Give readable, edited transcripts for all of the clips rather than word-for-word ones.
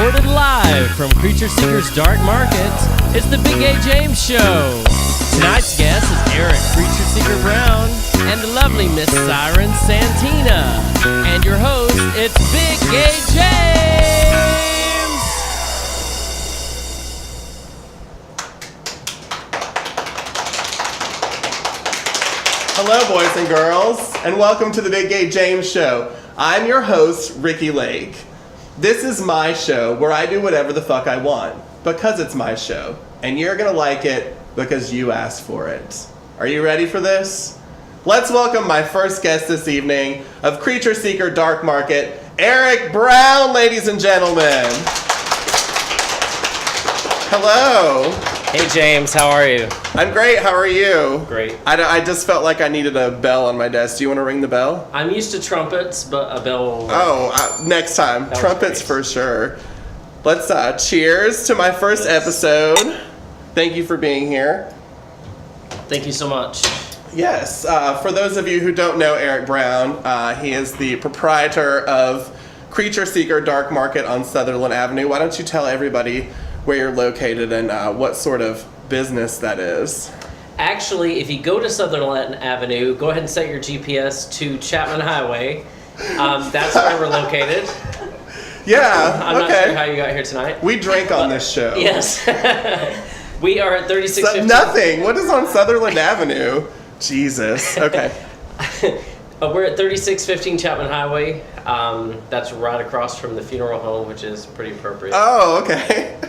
recorded live from Creature Seeker's Dark Market. It's the Big Gay James Show. Tonight's guest is Eric Creature Seeker Brown and the lovely Miss Siren Santina. And your host, it's Big Gay James! Hello, boys and girls, and welcome to the Big Gay James Show. I'm your host, Ricky Lake. This is my show where I do whatever the fuck I want, because it's my show, and you're gonna like it because you asked for it. Are you ready for this? Let's welcome my first guest this evening of Creature Seeker Dark Market, Eric Brown, ladies and gentlemen. Hello. Hey James, how are you? I'm great, how are you? Great. I just felt like I needed a bell on my desk. Do you want to ring the bell? I'm used to trumpets, but a bell... Next time. That Trumpets for sure. Let's cheers to my first episode. Thank you for being here. Thank you so much. Yes, for those of you who don't know Eric Brown, he is the proprietor of Creature Seeker Dark Market on Sutherland Avenue. Why don't you tell everybody where you're located and what sort of business that is? Actually, if you go to Sutherland Avenue, go ahead and set your GPS to Chapman Highway. That's where we're located. Yeah, I'm not sure how you got here tonight. We drink on this show. Yes. We are at 3650. Nothing. What is on Sutherland Avenue? Jesus. Okay. We're at 3615 Chapman Highway. That's right across from the funeral home, which is pretty appropriate. Oh, okay.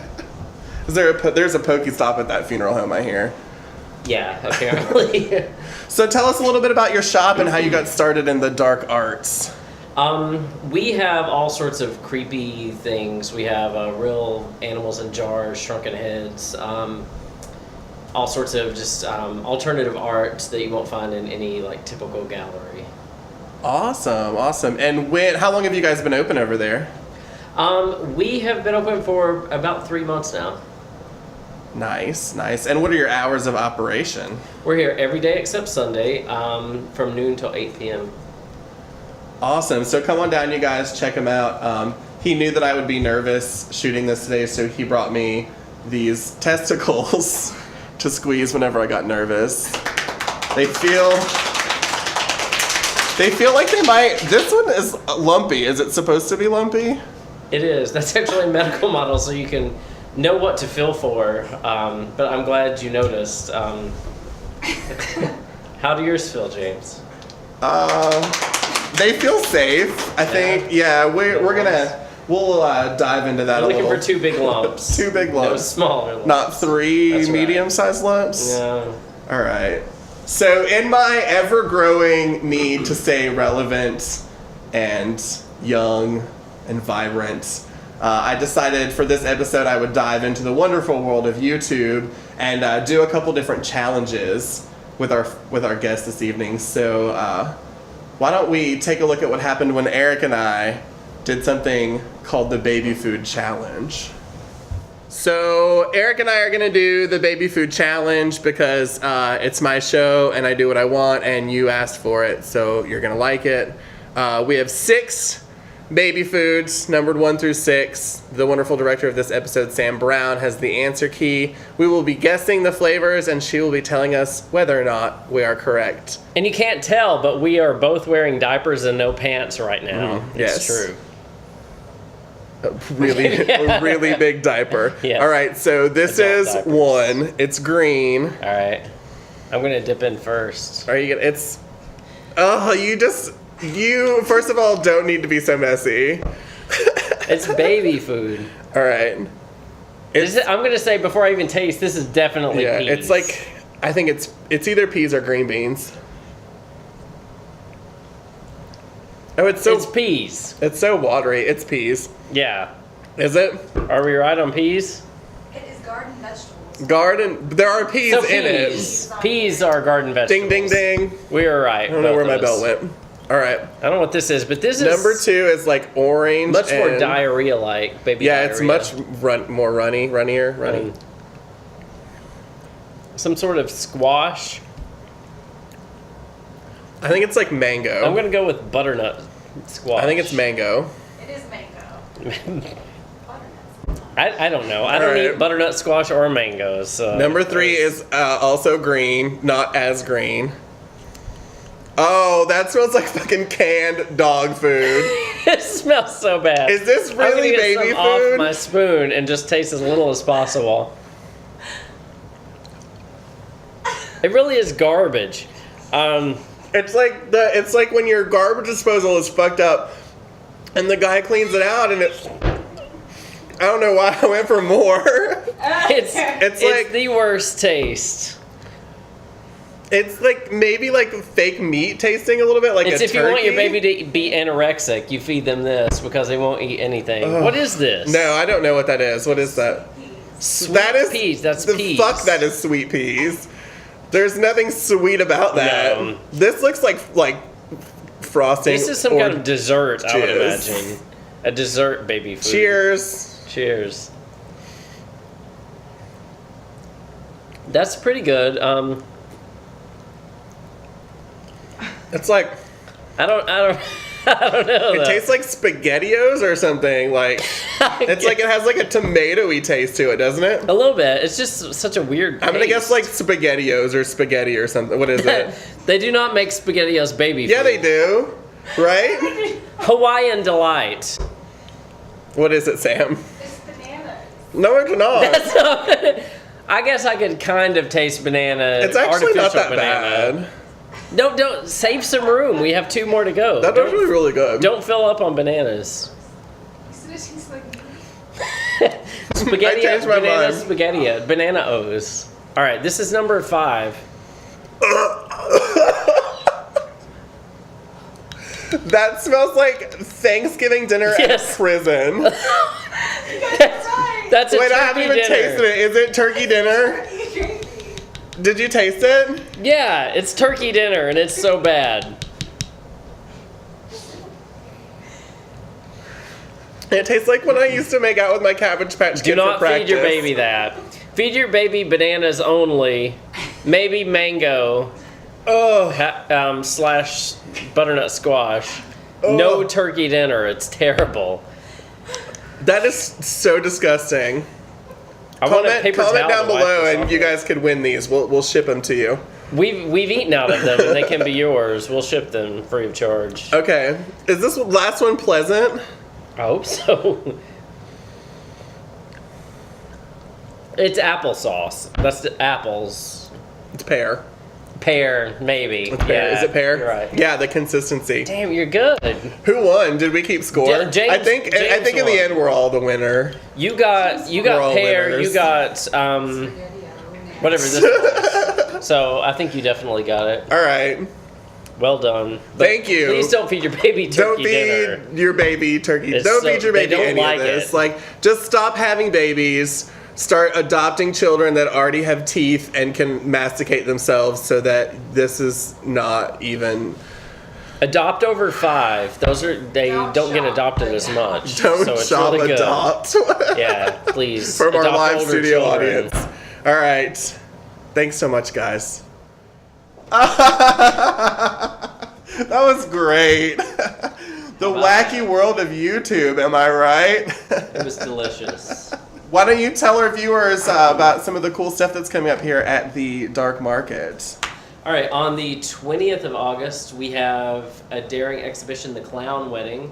There's a Pokestop at that funeral home, I hear. Yeah, apparently. So tell us a little bit about your shop and how you got started in the dark arts. We have all sorts of creepy things. We have real animals in jars, shrunken heads, all sorts of just alternative art that you won't find in any like typical gallery. Awesome. And how long have you guys been open over there? We have been open for about 3 months now. Nice. And what are your hours of operation? We're here every day except Sunday, from noon till 8 p.m. Awesome. So come on down, you guys. Check him out. He knew that I would be nervous shooting this today, so he brought me these testicles to squeeze whenever I got nervous. They feel like they might... This one is lumpy. Is it supposed to be lumpy? It is. That's actually a medical model, so you can know what to feel for. But I'm glad you noticed. How do yours feel, James? They feel safe. I think. Yeah, we'll dive into that a little. Looking for 2 big lumps. 2 big lumps. No smaller lumps. Not 3 That's medium-sized lumps? No. All right. So in my ever-growing need to stay relevant and young and vibrant, I decided for this episode I would dive into the wonderful world of YouTube and do a couple different challenges with our guest this evening. So why don't we take a look at what happened when Eric and I did something called the Baby Food Challenge. So Eric and I are gonna do the Baby Food Challenge because it's my show and I do what I want and you asked for it, so you're gonna like it. We have 6 baby foods, numbered 1 through 6. The wonderful director of this episode, Sam Brown, has the answer key. We will be guessing the flavors and she will be telling us whether or not we are correct. And you can't tell, but we are both wearing diapers and no pants right now. Yes. It's true. A really big diaper. Yes. All right, so this Adult is diapers. 1. It's green. All right. I'm going to dip in first. Are you gonna? You first of all don't need to be so messy. It's baby food. All right. I'm going to say before I even taste, this is definitely peas. It's like I think it's either peas or green beans. Oh, it's peas. It's so watery. It's peas. Yeah. Is it? Are we right on peas? It is garden vegetables. There are peas in it. Peas are garden vegetables. Ding, ding, ding. We were right. I don't know where my belt went. All right. I don't know what this is, but this is... Number 2 is like orange. Much more diarrhea-like, baby diarrhea. It's much more runnier. Some sort of squash. I think it's like mango. I'm going to go with butternut squash. I think it's mango. It is mango. Butternut I don't know. I don't Alright. eat butternut squash or mangoes. So Number 3 is also green, not as green. Oh, that smells like fucking canned dog food. It smells so bad. Is this I'm gonna really get baby some off food? my spoon and just taste as little as possible. It really is garbage. It's like when your garbage disposal is fucked up, and the guy cleans it out, and it. I don't know why I went for more. It's It's like the worst taste. it's like maybe like fake meat tasting a little bit, like It's a if you want your turkey. baby to be anorexic, you feed them this because they won't eat anything. Ugh. What is this? No, I don't know what that is. What is that? Sweet That is peas. That's the peas. fuck. That is sweet peas. There's nothing sweet about that. No. This looks like frosting. This is some or kind of dessert, I would jizz. imagine. A dessert baby food. Cheers. Cheers. That's pretty good. It's like I don't know. it though. tastes like SpaghettiOs or something. Like it's like it has like a tomatoey taste to it, doesn't it? a little bit. It's just such a weird. I'm gonna guess taste. like SpaghettiOs or spaghetti or something. What is it? They do not make SpaghettiOs baby food. Yeah, they do. Right? Hawaiian Delight. What is it, Sam? It's bananas. No, it's not. That's not, I guess I could kind of taste banana. It's actually not artificial that banana. bad. Don't save some room. We have 2 more to go. That was really good. Don't fill up on bananas. You said it tastes like meat. Spaghetti, I changed my banana mind. spaghetti, banana O's. All right, this is number 5. That smells like Thanksgiving dinner Yes. at prison. That's a Wait, turkey I haven't even dinner. tasted it. Is it turkey dinner? Did you taste it? Yeah, it's turkey dinner, and it's so bad. It tastes like when I used to make out with my Cabbage Patch Kid Do not for practice. feed your baby that. Feed your baby bananas only. Maybe mango Oh, slash butternut squash. No Ugh. turkey dinner. It's terrible. that is so disgusting. I want a Comment, paper comment towel down to wipe below, this and off you with. guys could win these. We'll ship them to you. We've eaten out of them, and they can be yours. We'll ship them free of charge. Okay, is this last one pleasant? I hope so. It's applesauce. That's the apples. It's pear. Pear, maybe. It's pear. Yeah, Is it pear? You're right. Yeah, the consistency. Damn, you're good. Who won? Did we keep score? Ja- James- I think James in the won. end we're all the winner. You got We're all pear. winners. You got whatever this was. So I think you definitely got it. All right. Well done. But Thank you. Please don't feed your baby turkey Don't feed dinner. your baby turkey. It's Don't so- feed your they baby don't any like of this. it. Like, just stop having babies. Start adopting children that already have teeth and can masticate themselves, so that this is not even. Adopt over 5. They Don't don't get shop adopted right as now. much. Don't so it's shop, really good. adopt. Yeah, please. From our adopt live older studio children. audience. All right. Thanks so much, guys. That was great. The wacky world of YouTube, am I right? It was delicious. Why don't you tell our viewers about some of the cool stuff that's coming up here at the Dark Market? All right, on the 20th of August, we have a daring exhibition, The Clown Wedding,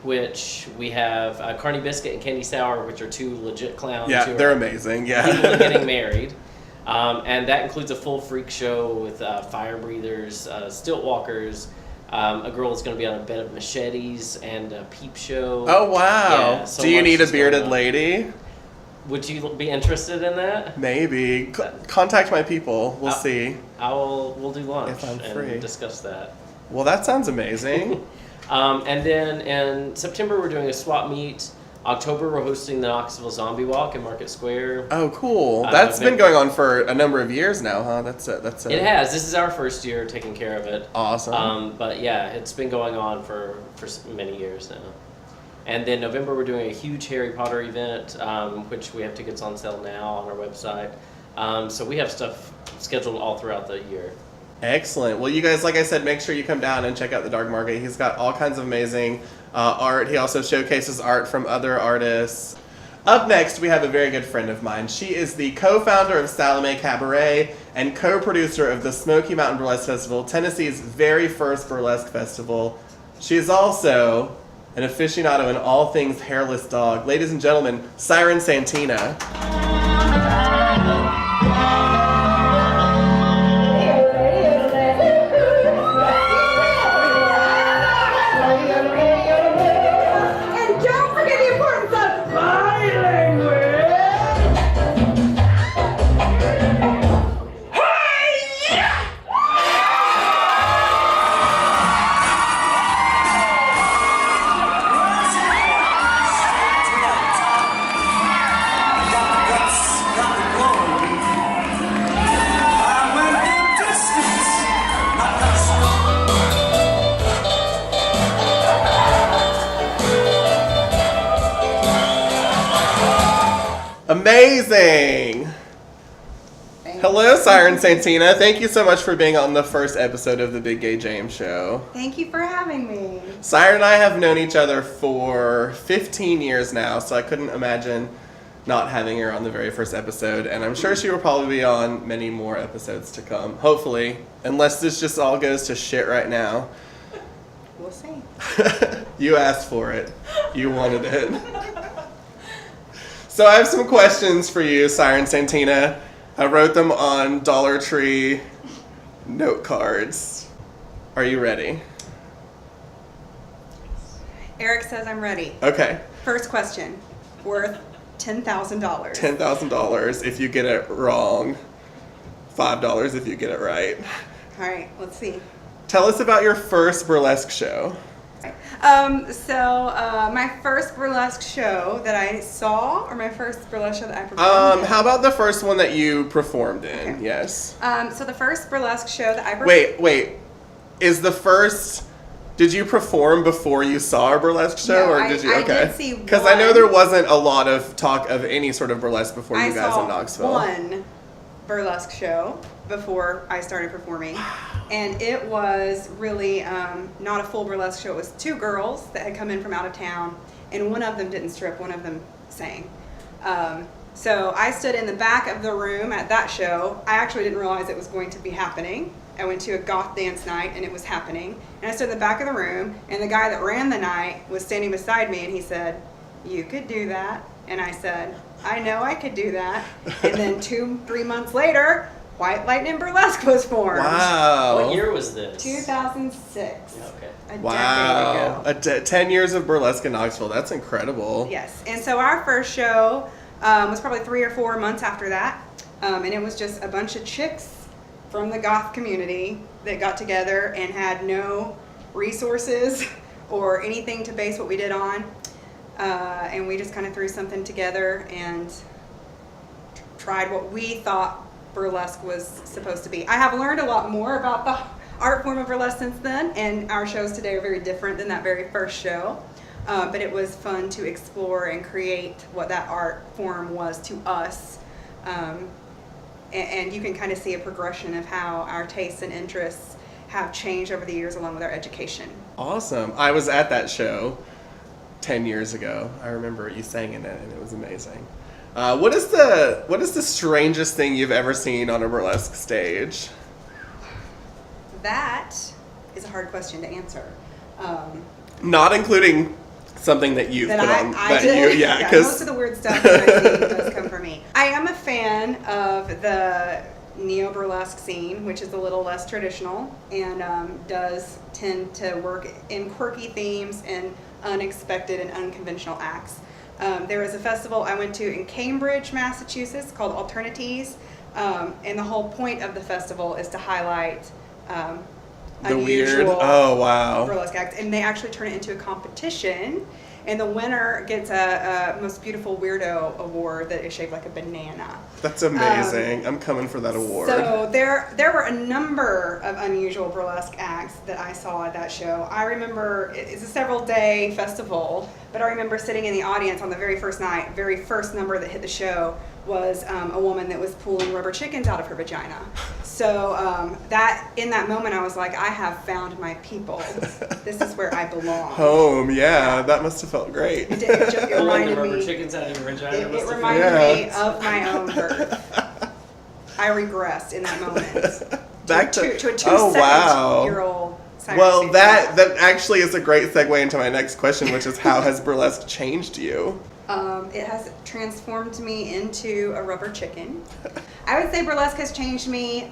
which we have Carney Biscuit and Candy Sour, which are 2 legit clowns. Yeah, who they're are amazing. people Yeah. getting married. And that includes a full freak show with fire breathers, stilt walkers. A girl is going to be on a bed of machetes and a peep show. Oh wow! Yeah, so Do you much need a is going bearded on. lady? Would you be interested in that? Maybe. Contact my people. We'll see. We'll do lunch If I'm and free. discuss that. Well, that sounds amazing. And then in September, we're doing a swap meet. October, we're hosting the Knoxville Zombie Walk in Market Square. Oh, cool. That's been going on for a number of years now, huh? That's it. It has. This is our first year taking care of it. Awesome. But yeah, it's been going on for many years now. And then November, we're doing a huge Harry Potter event, which we have tickets on sale now on our website. So we have stuff scheduled all throughout the year. Excellent. Well, you guys, like I said, make sure you come down and check out the Dark Market. He's got all kinds of amazing art. He also showcases art from other artists. Up next, we have a very good friend of mine. She is the co-founder of Salome Cabaret and co-producer of the Smoky Mountain Burlesque Festival, Tennessee's very first burlesque festival. She is also an aficionado in all things hairless dog. Ladies and gentlemen, Siren Santina. Amazing! Thanks. Hello, Siren Santina. Thank you so much for being on the first episode of the Big Gay James Show. Thank you for having me. Siren and I have known each other for 15 years now, so I couldn't imagine not having her on the very first episode, and I'm sure she will probably be on many more episodes to come. Hopefully, unless this just all goes to shit right now. We'll see. You asked for it. You wanted it. So I have some questions for you, Siren Santina. I wrote them on Dollar Tree note cards. Are you ready? Eric says I'm ready. Okay. First question. Worth $10,000. $10,000 if you get it wrong. $5 if you get it right. All right, let's see. Tell us about your first burlesque show. My first burlesque show that I saw, or my first burlesque show that I performed in. How about the first one that you performed in? Okay. Yes. So the first burlesque show that I performed. Wait. Did you perform before you saw our burlesque show, No, or did you? I Okay. did see Because I know one. there wasn't a lot of talk of any sort of burlesque before you guys saw in Knoxville. one burlesque show before I started performing, and it was really not a full burlesque show. It was two girls that had come in from out of town, and one of them didn't strip, one of them sang. So I stood in the back of the room at that show. I actually didn't realize it was going to be happening. I went to a goth dance night and it was happening, and I stood in the back of the room, and the guy that ran the night was standing beside me, and he said, "You could do that." And I said, "I know I could do that." And then 2-3 months later, White Lightning Burlesque was formed. Wow. What year was this? 2006. Yeah, okay. A Wow. decade ago. 10 years of burlesque in Knoxville. That's incredible. Yes. And so our first show was probably 3 or 4 months after that. And it was just a bunch of chicks from the goth community that got together and had no resources or anything to base what we did on. And we just kind of threw something together and tried what we thought burlesque was supposed to be. I have learned a lot more about the art form of burlesque since then, and our shows today are very different than that very first show. But it was fun to explore and create what that art form was to us. And you can kind of see a progression of how our tastes and interests have changed over the years along with our education. Awesome. I was at that show 10 years ago. I remember you sang in it, and it was amazing. What is the strangest thing you've ever seen on a burlesque stage? That is a hard question to answer. Not including something that you've That put on. I did. Yeah, Most because of the weird stuff that I see does come from me. I am a fan of the neo-burlesque scene, which is a little less traditional and does tend to work in quirky themes and unexpected and unconventional acts. There was a festival I went to in Cambridge, Massachusetts called Alternities, and the whole point of the festival is to highlight the weird. unusual Oh, wow. burlesque acts, and they actually turn it into a competition, and the winner gets a most beautiful weirdo award that is shaped like a banana. That's amazing. I'm coming for that award. So there were a number of unusual burlesque acts that I saw at that show. I remember it's a several-day festival, but I remember sitting in the audience on the very first night. Very first number that hit the show was a woman that was pulling rubber chickens out of her vagina. So that in that moment, I was like, I have found my people. This is where I belong. Home, yeah, that must have felt great. It did. It Pulling the reminded rubber me. chickens out of your vagina. It must have reminded me Yeah. of my own birth. I regressed in that moment. Back to a oh 2-second-year-old. Well, that actually is a great segue into my next question, which is how has burlesque changed you? It has transformed me into a rubber chicken. I would say burlesque has changed me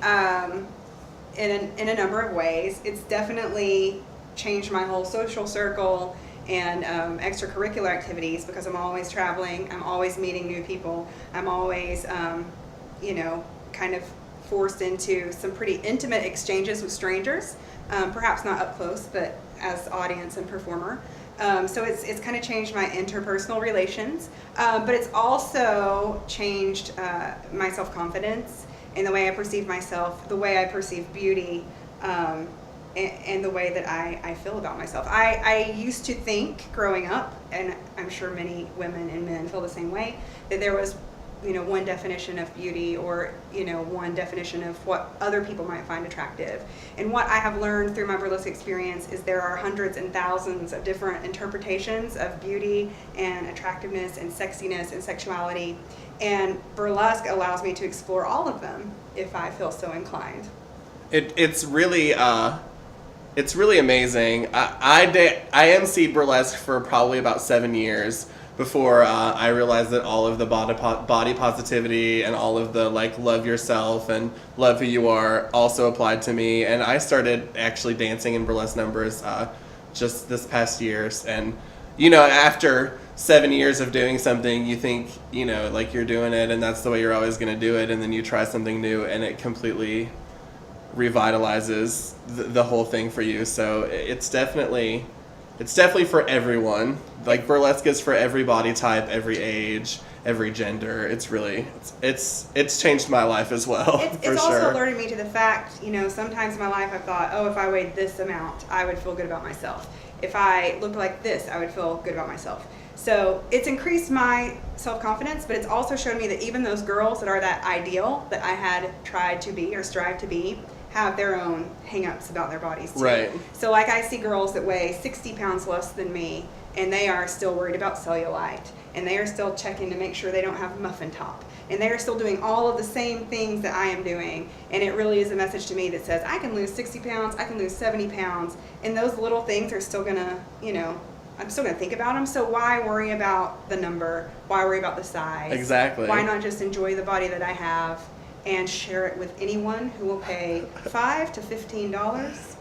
in a number of ways. It's definitely changed my whole social circle and extracurricular activities because I'm always traveling. I'm always meeting new people. I'm always, kind of forced into some pretty intimate exchanges with strangers. Perhaps not up close, but as audience and performer. So it's kind of changed my interpersonal relations, but it's also changed my self-confidence and the way I perceive myself, the way I perceive beauty, and the way that I feel about myself. I used to think growing up, and I'm sure many women and men feel the same way, that there was one definition of beauty or, one definition of what other people might find attractive. And what I have learned through my burlesque experience is there are hundreds and thousands of different interpretations of beauty and attractiveness and sexiness and sexuality. And burlesque allows me to explore all of them if I feel so inclined. It's really amazing. I emceed burlesque for probably about 7 years before I realized that all of the body positivity and all of the love yourself and love who you are also applied to me. And I started actually dancing in burlesque numbers just this past years. And after 7 years of doing something, you think you're doing it and that's the way you're always going to do it, and then you try something new and it completely revitalizes the whole thing for you. So it's definitely for everyone. Burlesque is for every body type, every age, every gender. It's really it's changed my life as well. It's also alerted me to the fact, sometimes in my life I've thought, if I weighed this amount, I would feel good about myself. If I looked like this, I would feel good about myself. So it's increased my self-confidence, but it's also showed me that even those girls that are that ideal that I had tried to be or strive to be have their own hang-ups about their bodies too. Right. So I see girls that weigh 60 pounds less than me, and they are still worried about cellulite, and they are still checking to make sure they don't have muffin top, and they are still doing all of the same things that I am doing. And it really is a message to me that says I can lose 60 pounds, I can lose 70 pounds, and those little things are still gonna, I'm still gonna think about them. So why worry about the number? Why worry about the size? Exactly. Why not just enjoy the body that I have and share it with anyone who will pay $5 to $15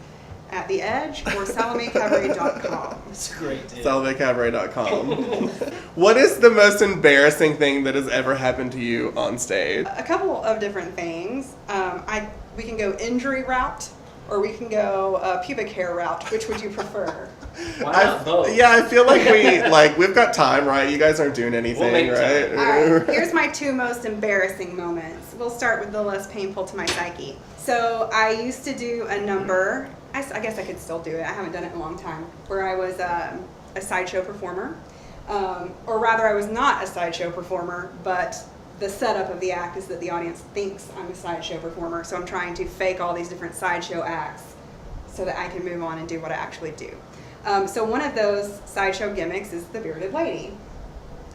at the Edge or SalomeCabaret.com. It's a great tip. SalomeCabaret.com. What is the most embarrassing thing that has ever happened to you on stage? A couple of different things. We can go injury route, or we can go pubic hair route. Which would you prefer? Why not both? Yeah, I feel like we've got time, right? You guys aren't doing anything, make right? time. All right, here's my two most embarrassing moments. We'll start with the less painful to my psyche. So I used to do a number, I guess I could still do it, I haven't done it in a long time, where I was a sideshow performer. Or rather, I was not a sideshow performer, but the setup of the act is that the audience thinks I'm a sideshow performer, so I'm trying to fake all these different sideshow acts so that I can move on and do what I actually do. So one of those sideshow gimmicks is the bearded lady.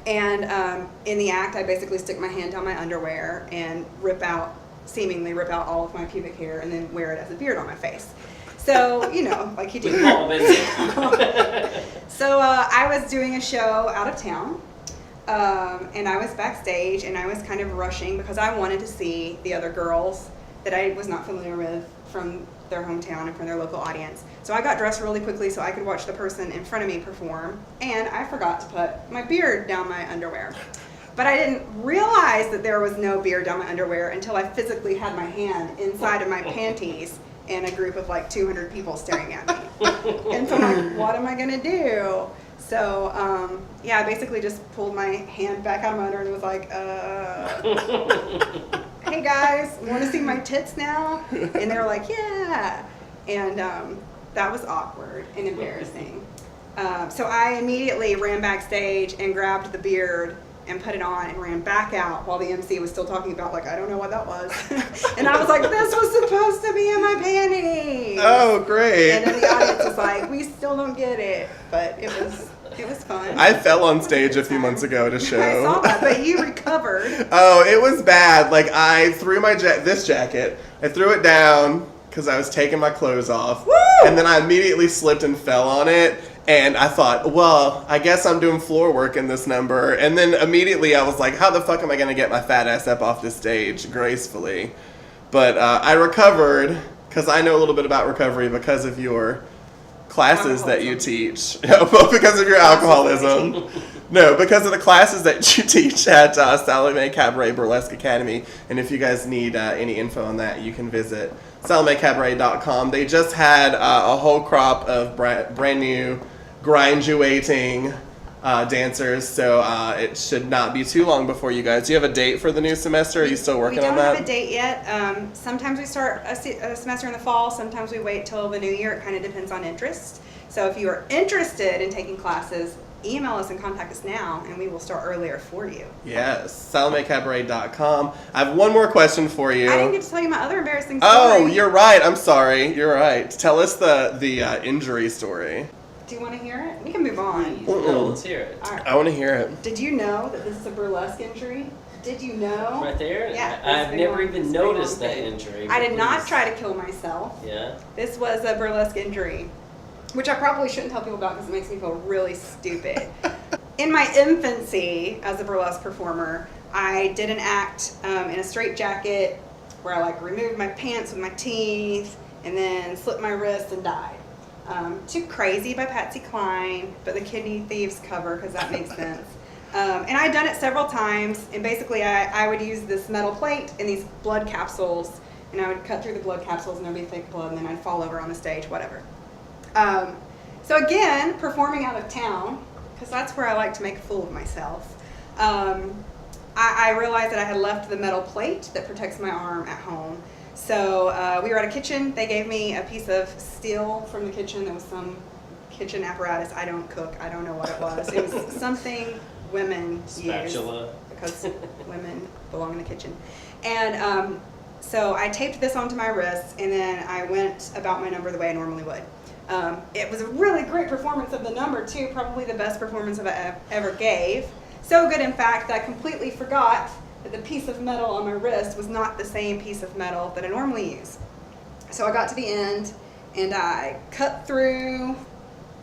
And in the act, I basically stick my hand down my underwear and seemingly rip out all of my pubic hair and then wear it as a beard on my face. So, like you do. So I was doing a show out of town, and I was backstage, and I was kind of rushing because I wanted to see the other girls that I was not familiar with from their hometown and from their local audience. So I got dressed really quickly so I could watch the person in front of me perform, and I forgot to put my beard down my underwear. But I didn't realize that there was no beard down my underwear until I physically had my hand inside of my panties and a group of 200 people staring at me. And so I'm like, what am I gonna do? So I basically just pulled my hand back out of my underwear and was like, hey guys, want to see my tits now? And they were like, yeah. And that was awkward and embarrassing. So I immediately ran backstage and grabbed the beard and put it on and ran back out while the MC was still talking about, like, I don't know what that was. And I was like, this was supposed to be in my panties. Oh, great. And then the audience was like, we still don't get it. But it was fun. I fell on stage a few months ago at a show. I saw that, but you recovered. Oh, it was bad. Like, I threw my this jacket, I threw it down because I was taking my clothes off. Woo! And then I immediately slipped and fell on it. And I thought, well, I guess I'm doing floor work in this number. And then immediately I was like, how the fuck am I going to get my fat ass up off this stage gracefully? But I recovered because I know a little bit about recovery because of your classes that you teach. Because of your alcoholism. No, because of the classes that you teach at Salome Cabaret Burlesque Academy. And if you guys need any info on that, you can visit SalomeCabaret.com. They just had a whole crop of brand new graduating dancers, so it should not be too long before you guys. Do you have a date for the new semester? Are you still working on that? We don't have a date yet. Sometimes we start a semester in the fall. Sometimes we wait till the new year. It kind of depends on interest. So if you are interested in taking classes, email us and contact us now, and we will start earlier for you. Yes, SalomeCabaret.com. I have one more question for you. I didn't get to tell you my other embarrassing story. Oh, you're right. I'm sorry. You're right. Tell us the injury story. Do you want to hear it? We can move on. No, let's hear it. All right. I want to hear it. Did you know that this is a burlesque injury? Did you know? Right there? Yeah. I've never even noticed that injury. I did not Please. try to kill myself. Yeah? This was a burlesque injury, which I probably shouldn't tell people about because it makes me feel really stupid. In my infancy as a burlesque performer, I did an act in a straitjacket where I removed my pants with my teeth and then slit my wrist and died. Too Crazy by Patsy Cline, but the Kidney Thieves cover because that makes sense. And I'd done it several times, and basically I would use this metal plate and these blood capsules, and I would cut through the blood capsules and there'd be fake blood, and then I'd fall over on the stage, whatever. So again, performing out of town, because that's where I like to make a fool of myself, I realized that I had left the metal plate that protects my arm at home. So we were at a kitchen. They gave me a piece of steel from the kitchen. There was some kitchen apparatus. I don't cook. I don't know what it was. It was something women Spatula. use because women belong in the kitchen. And so I taped this onto my wrist, and then I went about my number the way I normally would. It was a really great performance of the number, too. Probably the best performance I ever gave. So good, in fact, that I completely forgot that the piece of metal on my wrist was not the same piece of metal that I normally use. So I got to the end, and I cut through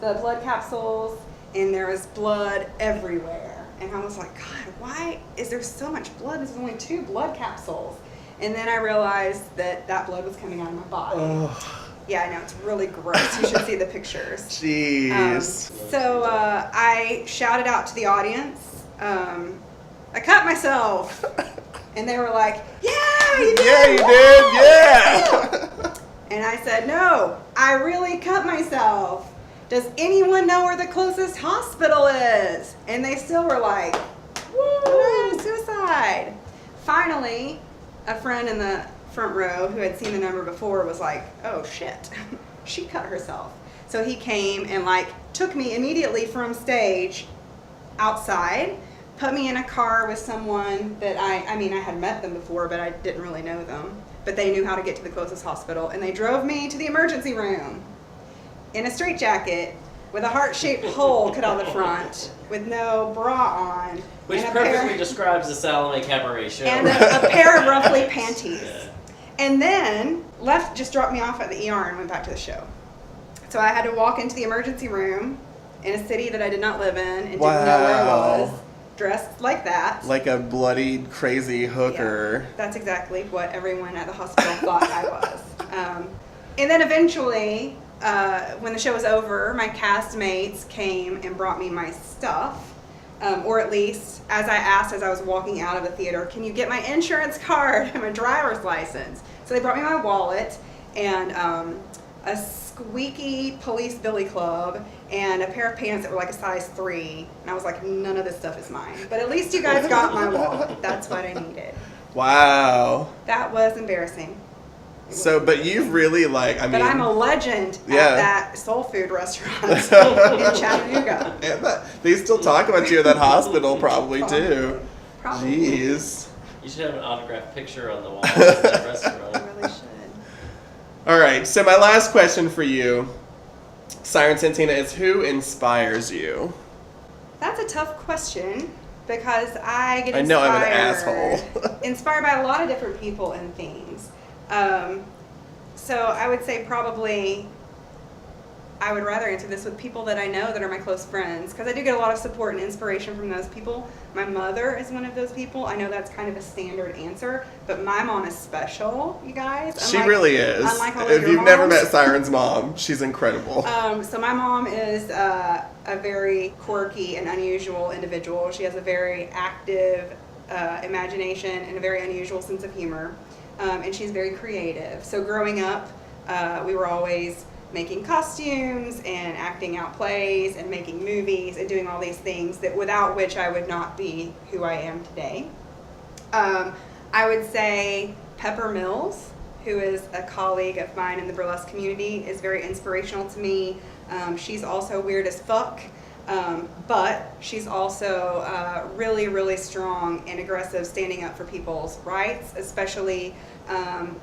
the blood capsules, and there was blood everywhere. And I was like, God, why is there so much blood? There's only 2 blood capsules. And then I realized that blood was coming out of my body. Oh, Yeah, I know, it's really gross. You should see the pictures. jeez. So I shouted out to the audience, I cut myself. And they were like, yeah, you did. Yeah, you did. Yeah. And I said, no, I really cut myself. Does anyone know where the closest hospital is? And they still were like, woo, suicide. Finally, a friend in the front row who had seen the number before was like, oh shit, she cut herself. So he came and took me immediately from stage outside, put me in a car with someone that I had met them before, but I didn't really know them. But they knew how to get to the closest hospital, and they drove me to the emergency room in a straitjacket with a heart-shaped hole cut out the front, with no bra on. Which and perfectly describes the Salome Cabaret show. And a pair of ruffly panties. Yeah. And then just dropped me off at the ER and went back to the show. So I had to walk into the emergency room in a city that I did not live in and didn't know where I was, dressed like that. Like a bloodied, crazy hooker. Yeah, that's exactly what everyone at the hospital thought I was. And then eventually, when the show was over, my castmates came and brought me my stuff. Or at least, as I asked as I was walking out of the theater, can you get my insurance card and my driver's license? So they brought me my wallet and a squeaky police billy club and a pair of pants that were like a size 3. And I was like, none of this stuff is mine. But at least you guys got my wallet. That's what I needed. Wow. That was embarrassing. So, but you've really like, I mean. But I'm a legend Yeah. at that soul food restaurant in Chattanooga. And they still talk about you at that hospital probably too. Probably. Jeez. You should have an autographed picture on the wall at that I restaurant. really should. All right, so my last question for you, Siren Santina, is who inspires you? That's a tough question because I get I inspired. know I'm an asshole. Inspired by a lot of different people and things. So I would say probably I would rather answer this with people that I know that are my close friends because I do get a lot of support and inspiration from those people. My mother is one of those people. I know that's kind of a standard answer, but my mom is special, you guys. She really is. Unlike all of If your you've never moms. met Siren's mom, she's incredible. So my mom is a very quirky and unusual individual. She has a very active imagination and a very unusual sense of humor. And she's very creative. So growing up, we were always making costumes and acting out plays and making movies and doing all these things that without which I would not be who I am today. I would say Pepper Mills, who is a colleague of mine in the burlesque community, is very inspirational to me. She's also weird as fuck, but she's also really, really strong and aggressive, standing up for people's rights, especially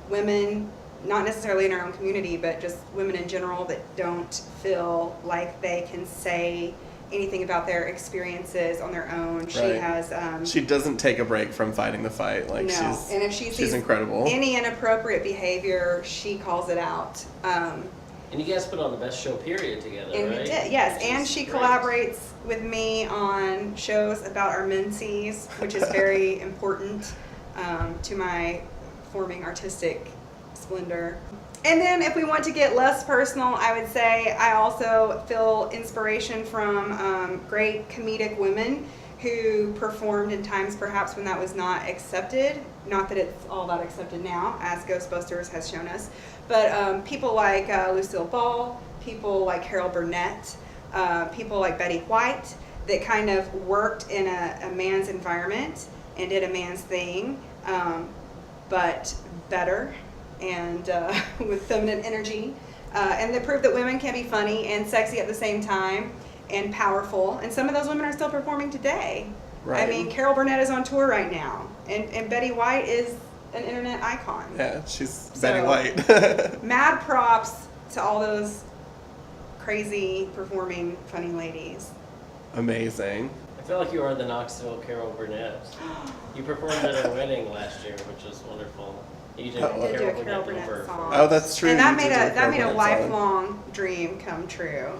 women, not necessarily in our own community, but just women in general that don't feel like they can say anything about their experiences on their own. She Right. has She doesn't take a break from fighting the fight. Like no, and if she she's sees incredible. any inappropriate behavior, she calls it out. And you guys put on the best show period together, And right? we did, yes. Which And is she great. collaborates with me on shows about our menses, which is very important to my forming artistic splendor. And then if we want to get less personal, I would say I also feel inspiration from great comedic women who performed in times perhaps when that was not accepted. Not that it's all that accepted now, as Ghostbusters has shown us. But people like Lucille Ball, people like Carol Burnett, people like Betty White that kind of worked in a man's environment and did a man's thing, but better and with feminine energy. And they proved that women can be funny and sexy at the same time and powerful. And some of those women are still performing today. Right. I mean, Carol Burnett is on tour right now. And Betty White is an internet icon. Yeah, she's So- Betty White. Mad props to all those crazy performing funny ladies. Amazing. I feel like you are the Knoxville Carol Burnett. You performed at our wedding last year, which was wonderful. You did I I did do a Carol Burnett Burnett number song. Oh, that's true. And that You made did do a Carol that made a Burnett song. lifelong dream come true.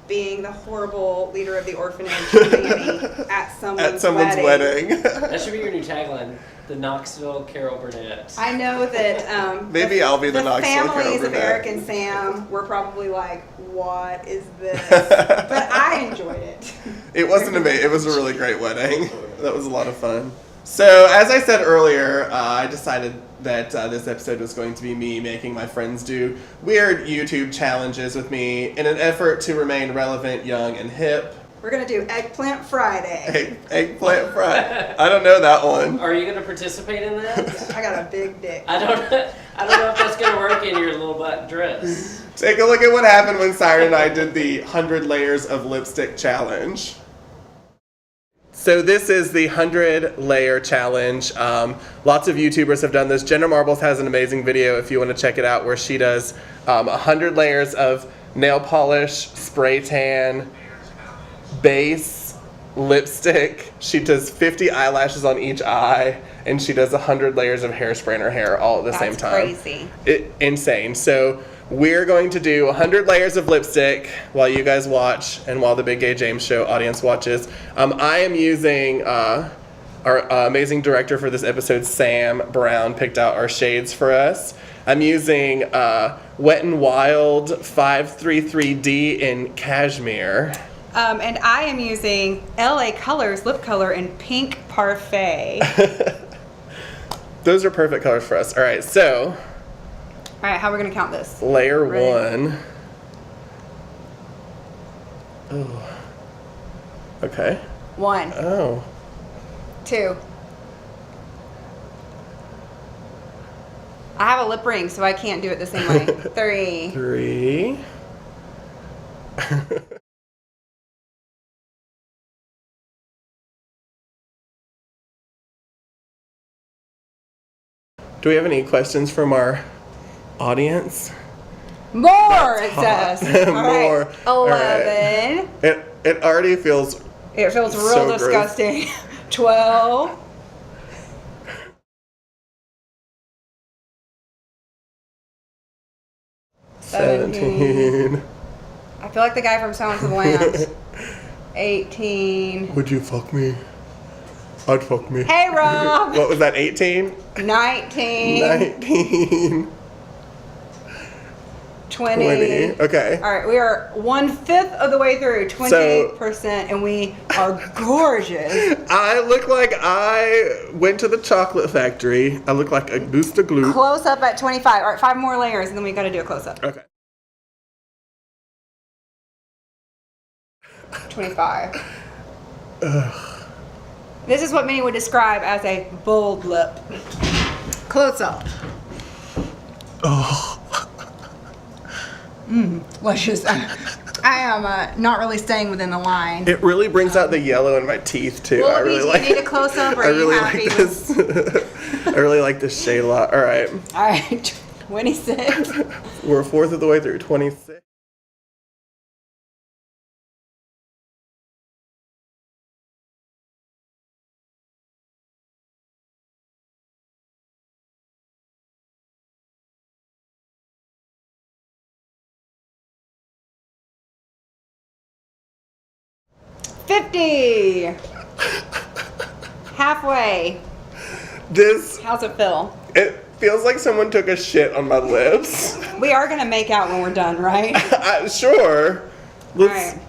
Being the horrible leader of the orphanage nanny at someone's wedding. That should be your new tagline, the Knoxville Carol Burnett. I know that Maybe I'll be the Knoxville Carol families of Burnett. Eric and Sam were probably like, "What is this?" But I enjoyed it. It wasn't amazing. It was a really great wedding. That was a lot of fun. So, as I said earlier, I decided that this episode was going to be me making my friends do weird YouTube challenges with me in an effort to remain relevant, young, and hip. We're gonna do Eggplant Friday. Eggplant fry. I don't know that one. Are you going to participate in that? I got a big dick. I don't know if that's going to work in your little black dress. Take a look at what happened when Siren and I did the 100 layers of lipstick challenge. So this is the 100-layer challenge. Lots of YouTubers have done this. Jenna Marbles has an amazing video if you want to check it out where she does 100 layers of nail polish, spray tan, base, lipstick. She does 50 eyelashes on each eye, and she does 100 layers of hairspray in her hair all at the same time. That's crazy. Insane. So we're going to do 100 layers of lipstick while you guys watch and while the Big Gay James Show audience watches. I am using our amazing director for this episode, Sam Brown, picked out our shades for us. I'm using Wet n Wild 533D in Cashmere. And I am using LA Colors lip color in Pink Parfait. Those are perfect colors for us. All right, so All right, how are we gonna count this? layer Ready? 1. Oh. Okay. 1, I have a lip ring, so I can't do it the same way. 3. 3. Do we have any questions from our audience? More, it says. All More. right. All 11. right. It already feels. It feels real So gross. disgusting. 12. 17. I feel like the guy from Silence of the Lambs. 18. Would you fuck me? I'd fuck me. Hey, Rob. What was that? 18. 19. 19. 20. 20. Okay. All right, we are 1/5 of the way through, 28%, and we are gorgeous. I look like I went to the chocolate factory. I look like a booster glue. Close up at 25. All right, 5 more layers, and then we got to do a close up. Okay. 25. This is what many would describe as a bold lip. Close up. Oh. Luscious. I am not really staying within the line. It really brings out the yellow in my teeth too. Well, I really do like. you need a close up, or I are you really happy like this. I really like this shade a lot. All right, All right, 26. we're 1/4 of the way through. 26. $50. Halfway. This. How's it feel? It feels like someone took a shit on my lips. We are gonna make out when we're done, right? Sure. All Let's. right.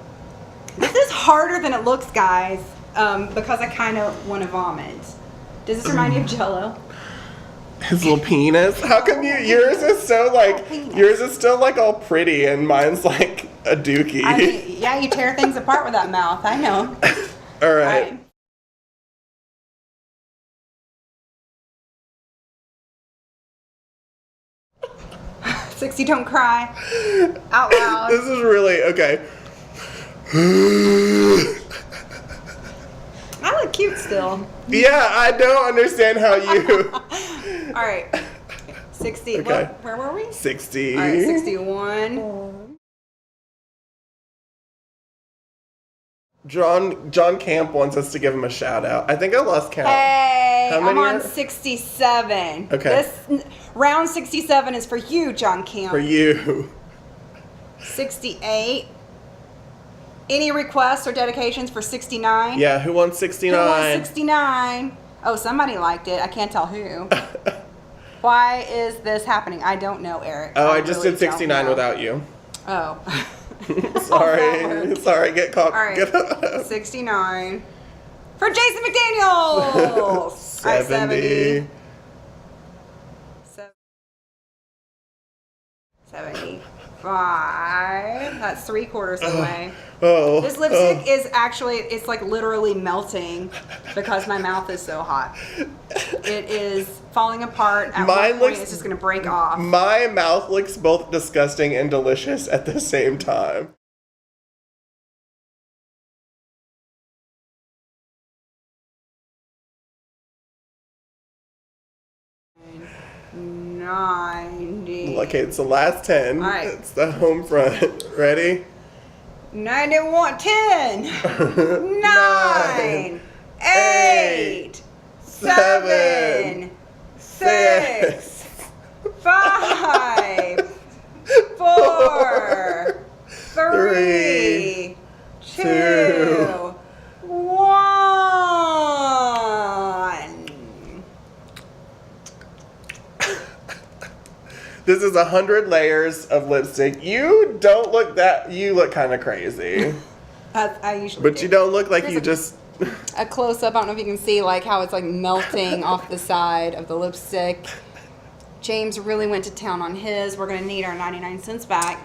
This is harder than it looks, guys, because I kind of want to vomit. Does this remind you of Jell-O? His little penis. How come yours is so like Penis. yours is still like all pretty and mine's like a dookie. I mean, yeah, you tear things apart with that mouth. I know. All right. 60, don't cry. Out loud. This is really okay. I look cute still. Yeah, I don't understand how you. All right. 60. Okay. Where were we? 60. All right, 61. John Camp wants us to give him a shout out. I think I lost count. Hey, How I'm many on are- 67. Okay. This round 67 is for you, John Camp. For you. 68. Any requests or dedications for 69? Yeah, who wants Who 69? wants 69? Oh, somebody liked it. I can't tell who. Why is this happening? I don't know, Eric. Oh, I just really did 69 don't know. without you. Oh. Sorry. Sorry, get caught. All right. Get 69. For Jason McDaniels! 70. All right, 70. 75. That's 3/4 of the way. Oh. This lipstick is actually, it's like literally melting because my mouth is so hot. It is falling apart. At Mine one point, looks- it's just going to break off. My mouth looks both disgusting and delicious at the same time. Okay, it's the last 10. All right. It's the home front. Ready? 91, 10, 9, 8, 7, 6, 5, 4, 3, 2, 1. This is 100 layers of lipstick. You don't look that. You look kind of crazy. I usually But do. you don't look like There's you a- just. A close up, I don't know if you can see like how it's like melting off the side of the lipstick. James really went to town on his. We're gonna need our 99 cents back.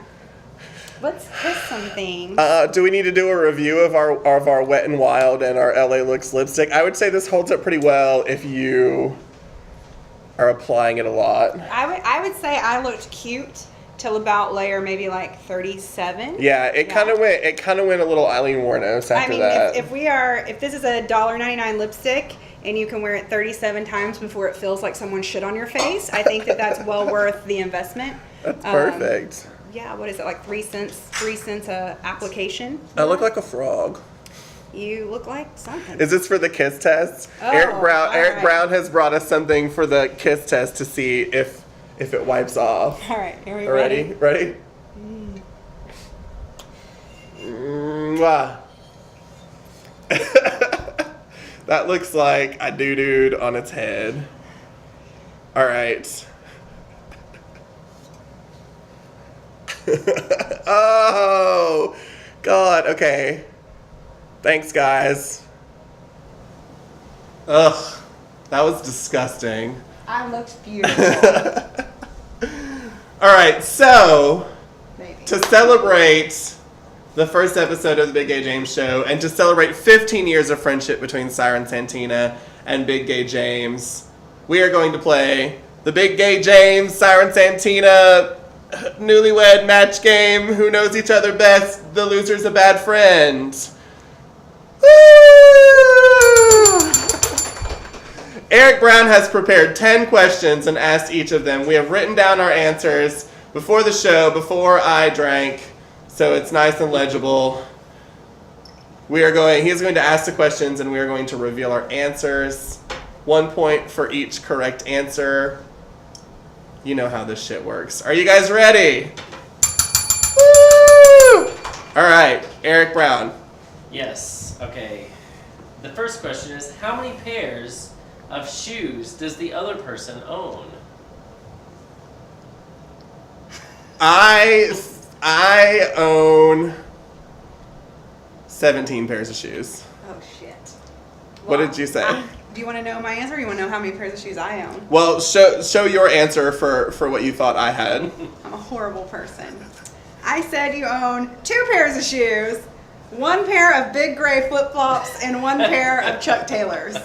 Let's kiss something. Do we need to do a review of our Wet and Wild and our LA Looks lipstick? I would say this holds up pretty well if you are applying it a lot. I would say I looked cute till about layer maybe like 37. Yeah, it kind of went a little Eileen Wuornos after I mean, that. if this is a $1.99 lipstick and you can wear it 37 times before it feels like someone shit on your face, I think that's well worth the investment. That's perfect. Yeah, what is it, like 3 cents a application? I look like a frog. You look like something. Is this for the kiss test? Oh, Eric all Brown has brought us something for the kiss test to see if it wipes off. All right, are we Ready? Ready? Mwah. That looks like a doo-dooed on its head. All right. Oh, God. Okay. Thanks, guys. Ugh. That was disgusting. I looked beautiful. All right, so Maybe. to celebrate the first episode of the Big Gay James Show and to celebrate 15 years of friendship between Siren Santina and Big Gay James, we are going to play the Big Gay James, Siren Santina newlywed match game. Who knows each other best? The loser's a bad friend. Woo! Eric Brown has prepared 10 questions and asked each of them. We have written down our answers before the show, before I drank, so it's nice and legible. He's going to ask the questions and we are going to reveal our answers. 1 point for each correct answer. You know how this shit works. Are you guys ready? Woo! All right, Eric Brown. Yes. Okay. The first question is, how many pairs of shoes does the other person own? I own 17 pairs of shoes. Oh, shit. What did you say? Do you want to know my answer or you want to know how many pairs of shoes I own? Well, show your answer for what you thought I had. I'm a horrible person. I said you own 2 pairs of shoes, 1 pair of big gray flip-flops, and 1 pair of Chuck Taylors.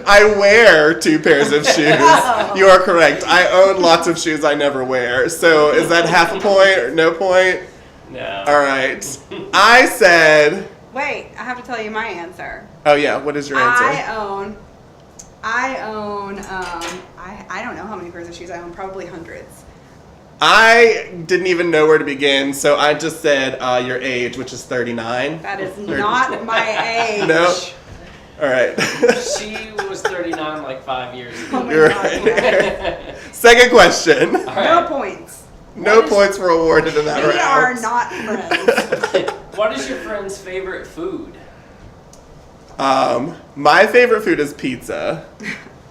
I wear 2 pairs of shoes. Oh. You are correct. I own lots of shoes I never wear. So is that half a point or no point? No. All right. I said... Wait, I have to tell you my answer. Oh, yeah. What is your answer? I own, I don't know how many pairs of shoes I own, probably hundreds. I didn't even know where to begin, so I just said your age, which is 39. That is not my age. No? All right. She was 39 like 5 years Oh ago. my You're God, right. yeah. Second question. All No right. points. No What is- points were awarded in that We round. are not friends. What is your friend's favorite food? My favorite food is pizza.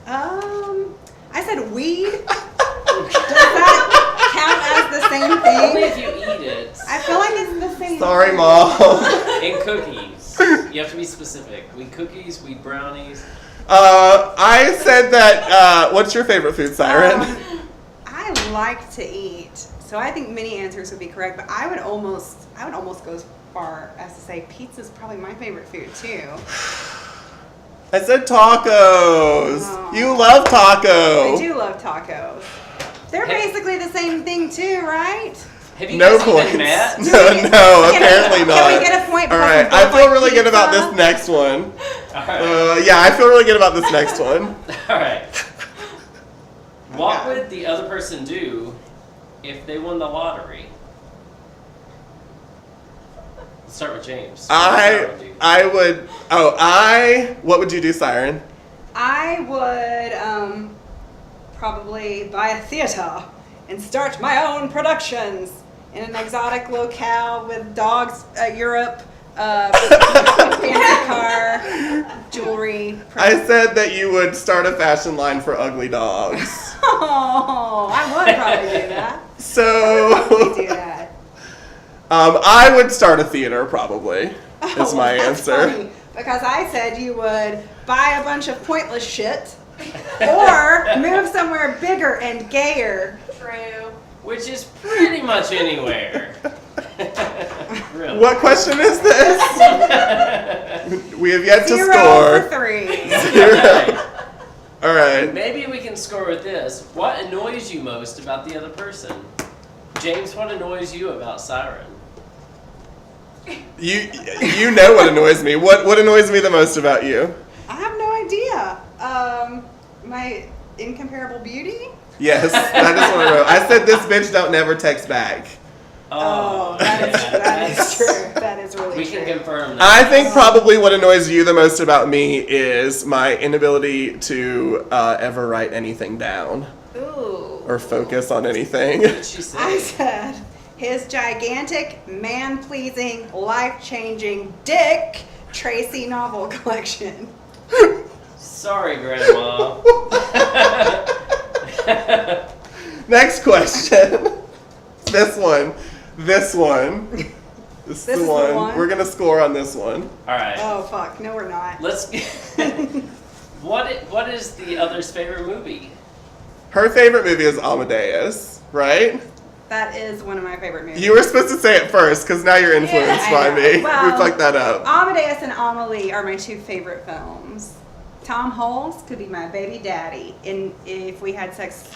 I said weed. Does that count as the same Only thing? if you eat it. I feel like it's the same. Sorry, Mom. And cookies. You have to be specific. We eat cookies, we eat brownies. I said that. What's your favorite food, Siren? I like to eat, so I think many answers would be correct. But I would almost go as far as to say pizza's probably my favorite food too. I said tacos. Oh. You love taco. I do love tacos. They're Hey. basically the same thing too, right? Have you No guys points. even met? No, apparently not. Can we get a point? All because right, we I both feel like really good about pizza? this next one. All right. Yeah, I feel really good about this next one. All right. What would the other person do if they won the lottery? Let's start with James. What would you do, Siren? I would probably buy a theater and start my own productions in an exotic locale with dogs, Europe, fancy car, jewelry. I said that you would start a fashion line for ugly dogs. Oh, I would probably do that. So, Probably do that. I would start a theater probably. Is Oh, my that's answer. funny, because I said you would buy a bunch of pointless shit or move somewhere bigger and gayer. True. Which is pretty much anywhere. Really. What question is this? We have yet to 0 score. for 3. Zero. All right. Maybe we can score with this. What annoys you most about the other person? James, what annoys you about Siren? You know what annoys me. What annoys me the most about you? I have no idea. My incomparable beauty? Yes, that is what I wrote. I said this bitch don't never text back. Oh, that is true. That is really We true. can confirm that. I think probably what annoys you the most about me is my inability to ever write anything down Ooh. or focus on anything. What did she say? I said his gigantic, man-pleasing, life-changing Dick Tracy novel collection. Sorry, Grandma. Next question. This one. This is is the the one. one? We're gonna score on this one. All right. Oh fuck! No, we're not. Let's. What is the other's favorite movie? Her favorite movie is Amadeus, right? That is one of my favorite movies. You were supposed to say it first, because now you're influenced I by know. me. Well, We fucked that up. Amadeus and Amelie are my two favorite films. Tom Hulce could be my baby daddy if we had sex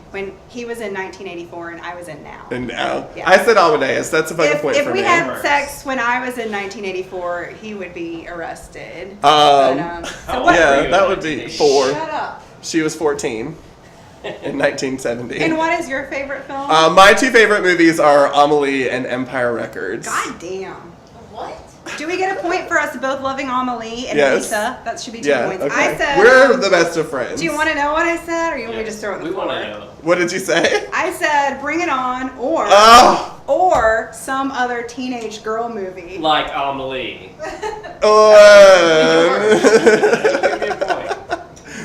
when he was in 1984 and I was in now. And now, Yeah. I said Amadeus. That's a fucking point If for we me. had sex when I was in 1984, he would be arrested. Um, so how what? old were yeah, you that in would be 1980? 4. Shut up. She was 14 in 1970. And what is your favorite film? My two favorite movies are Amelie and Empire Records. God damn. What? Do we get a point for us both loving Amelie and Yes. Lisa? That should be 2 Yeah, points. okay. I said. We're the best of friends. Do you want to know what I said, or you want me to just throw it in the We floor? want to know. What did you say? I said, "Bring It On," Oh! or some other teenage girl movie. Like Amelie. Good point.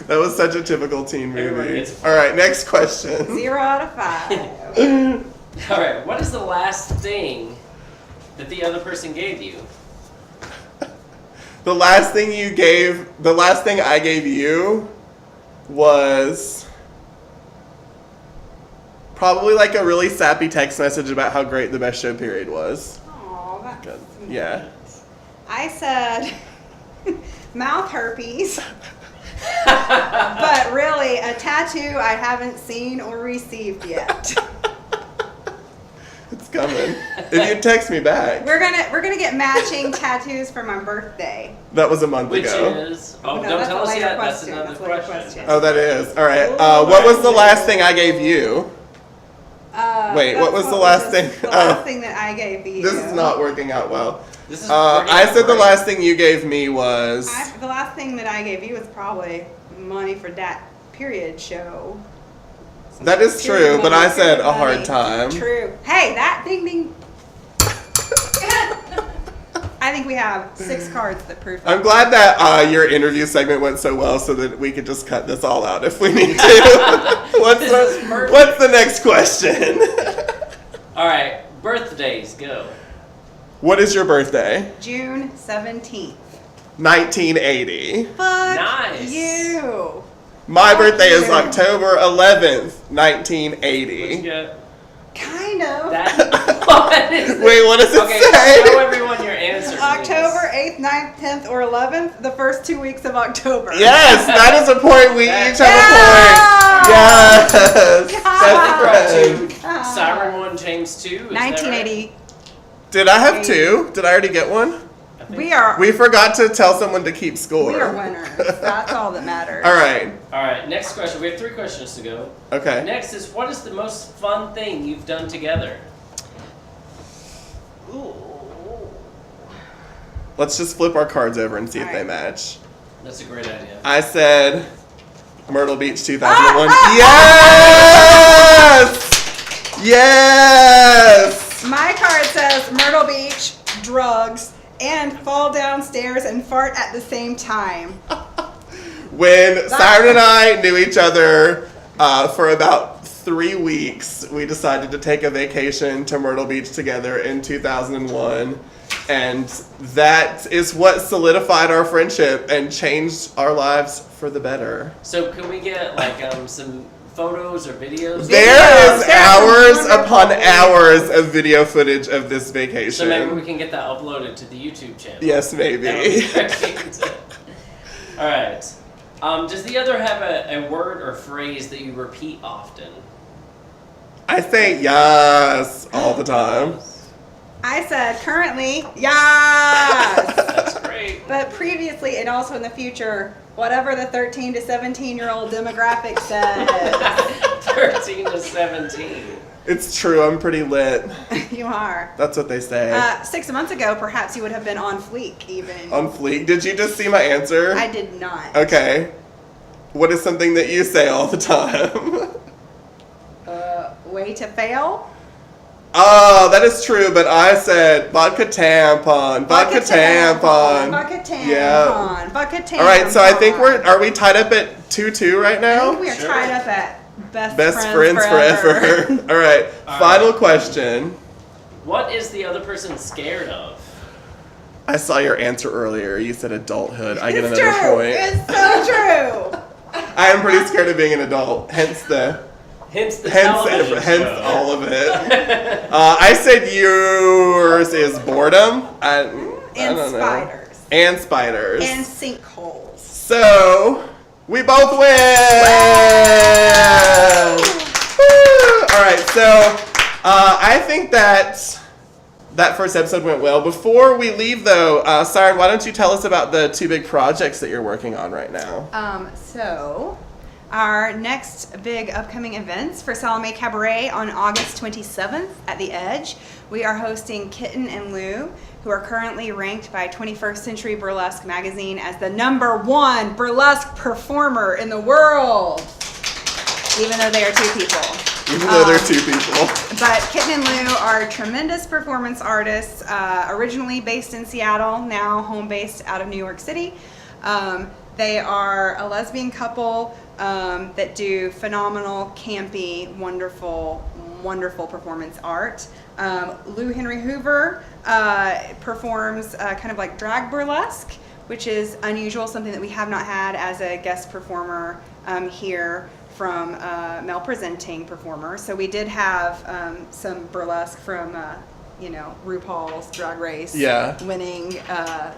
That was such a typical teen Everybody movie. gets- All right, next question. 0 out of 5. All right. What is the last thing that the other person gave you? The last thing I gave you was probably like a really sappy text message about how great the Best Show period was. Aw, that's Good. sweet. Yeah. I said mouth herpes, but really a tattoo I haven't seen or received yet. It's coming. If you text me back. We're gonna get matching tattoos for my birthday. That was a month Which ago. is. Oh, No, don't that's tell a us later yet. question. That's That's another a later question. question. Oh, that is. All right. Ooh. What was the last thing I gave you? Wait, what that's was the last thing? The Oh. last thing that I gave you. This is not working out well. This is. I said the last thing you gave me was. The last thing that I gave you was probably money for that period show. That is Period true, but money, I said period a hard money. time. True. Hey, that ding ding. I think we have 6 cards that prove that. I'm glad that your interview segment went so well so that we could just cut this all out if we need to. This is perfect. What's the next question? All right. Birthdays. Go. What is your birthday? June 17th. 1980. Fuck Nice. you. My Fuck birthday is you. October 11th, What'd you 1980. get? Kind of. That. What is it? Wait, what does it Okay, say? show everyone your answer. please. October 8th, 9th, 10th, or 11th, the first 2 weeks of October. Yes, that is a point. We That- each have a point. Yes. Best friend. Siren 1, James 2. Is that right? 1980. Did I have 2? Did I already get one? I think We so. are We forgot to tell someone to keep score. we are winners. That's all that matters. All right. All right, next question. We have 3 questions to go. Okay. Next is, what is the most fun thing you've done together? Ooh. Let's just flip our cards over and see if All they right. match. That's a great idea. I said Myrtle Beach 2001. Yes! Yes! My card says Myrtle Beach, drugs, and fall downstairs and fart at the same time. When Siren and I knew each other for about 3 weeks, we decided to take a vacation to Myrtle Beach together in 2001. And that is what solidified our friendship and changed our lives for the better. So can we get like some photos or videos? There is That's hours wonderful. upon hours of video footage of this So maybe we vacation. can get that uploaded to the YouTube channel. Yes, That would be maybe. great. All right. Does the other have a word or phrase that you repeat often? I say yes all the time. I said currently, yes! That's great. But previously and also in the future, whatever the 13 to 17-year-old demographic says. 13 to 17. It's true, I'm pretty lit. You are. That's what they say. 6 months ago, perhaps you would have been on fleek even. On fleek. Did you just see my answer? I did not. Okay. What is something that you say all the time? Way to fail? Oh, that is true, but I said vodka tampon. Vodka tampon. Vodka tampon. Yeah. Vodka tampon. All right, so I think are we tied up at 2-2 right I now? think we are Sure. tied up at best Friends forever. All right, All final question. What is the other person scared of? I saw your answer earlier. You said adulthood. I get It's another true. point. It's so true. I am pretty scared of being an adult, hence Hence television hence show. all of it. I said yours is boredom. I And don't know. spiders. And spiders. And sinkholes. So we both win. Woo! All right, so I think that first episode went well. Before we leave, though, Siren, why don't you tell us about the two big projects that you're working on right now? So our next big upcoming events for Salome Cabaret on August 27th at the Edge. We are hosting Kitten and Lou, who are currently ranked by 21st Century Burlesque magazine as the #1 burlesque performer in the world, even though they are two people. Even though they're two people. But Kitten and Lou are tremendous performance artists, originally based in Seattle, now home based out of New York City. They are a lesbian couple that do phenomenal, campy, wonderful, wonderful performance art. Lou Henry Hoover performs kind of like drag burlesque, which is unusual, something that we have not had as a guest performer here from male presenting performers. So we did have some burlesque from RuPaul's Drag Race winning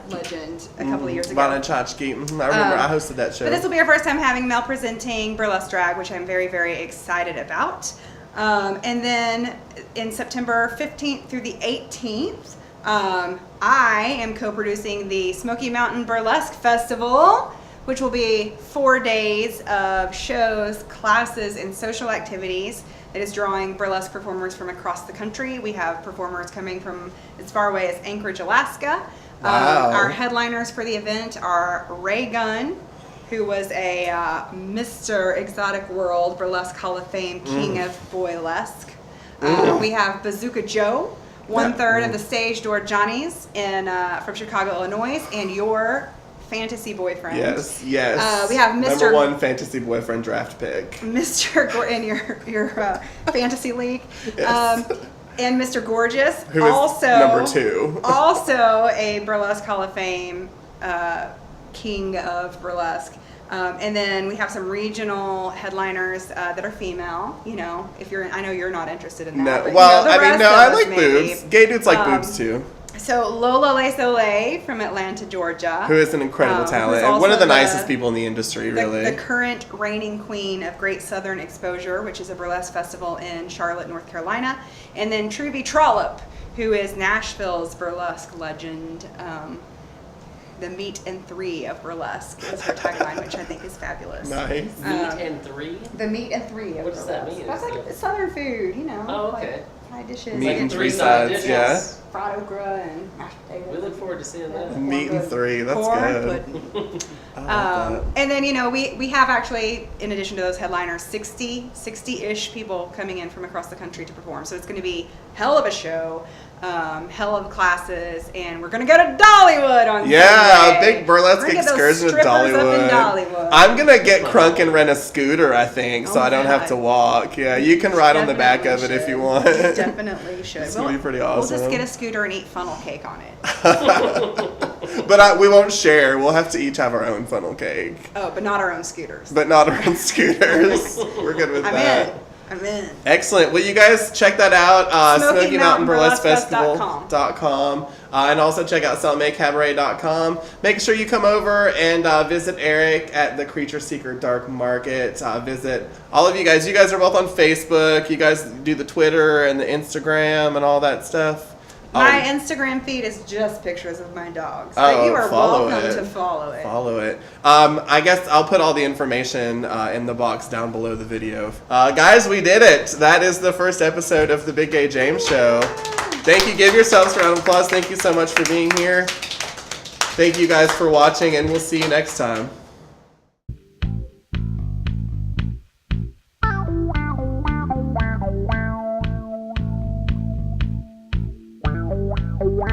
legend a couple of years ago. Vanna Chachki. I remember I hosted that show. But this will be our first time having male presenting burlesque drag, which I'm very, very excited about. And then in September 15th through the 18th, I am co-producing the Smoky Mountain Burlesque Festival, which will be 4 days of shows, classes, and social activities. It is drawing burlesque performers from across the country. We have performers coming from as far away as Anchorage, Alaska. Wow. Our headliners for the event are Ray Gunn, who was a Mr. Exotic World Burlesque Hall of Fame King of Boylesque. We have Bazooka Joe, 1/3 of the Stage Door Johnnies from Chicago, Illinois, and your fantasy boyfriend. Yes. We have Mr. #1 fantasy boyfriend draft pick. Mr. In your fantasy league. Yes. And Mr. Gorgeous, Who is also #2. also a Burlesque Hall of Fame king of burlesque. And then we have some regional headliners that are female. I know you're not interested in that. No, but, well, the I mean, rest no, of I us like maybe. boobs. Gay dudes like boobs too. So Lola Le Soleil from Atlanta, Georgia. Who is an incredible talent who's and one of the also nicest people in the industry, really. The current reigning queen of Great Southern Exposure, which is a burlesque festival in Charlotte, North Carolina. And then Truby Trollope, who is Nashville's burlesque legend. The meat and three of burlesque is her tagline, which I think is fabulous. Nice. Meat and three? The meat and three of What does that burlesque. mean? That's like Southern food, Oh, okay. like Thai dishes. Meat like and three side sides, dishes. yeah. fried okra and mashed potatoes. We look forward to seeing that. Meat and three, that's Corn good. pudding. I love that. And then, we have actually, in addition to those headliners, 60-ish people coming in from across the country to perform. So it's going to be hell of a show, hell of classes, and we're going to go to Dollywood on Yeah, a Sunday. big burlesque We're gonna get those excursion to strippers up in Dollywood. Dollywood. I'm gonna get crunk and rent a scooter, I think, so Oh I don't have God. to walk. Yeah, you can ride on the back of it if you want. You definitely should. It's gonna be pretty awesome. We'll just get a scooter and eat funnel cake on it. But we won't share. We'll have to each have our own funnel cake, Oh, but not our own scooters. but not our own scooters. We're good with I'm that. in. I'm in. Excellent. Well, you guys check that out. Smoky Mountain SmokyMountainBurlesqueFestival.com. And also check out SaltMayCabaret.com. Make sure you come over and visit Eric at the Creature Seeker Dark Market. Visit all of you guys. You guys are both on Facebook. You guys do the Twitter and the Instagram and all that stuff. My Instagram feed is just pictures of my dogs. Oh, But you are follow welcome it. to follow it. Follow it. I guess I'll put all the information in the box down below the video. Guys, we did it. That is the first episode of the Big Gay James Show. Thank you. Give yourselves a round of applause. Thank you so much for being here. Thank you guys for watching, and we'll see you next time. Wow.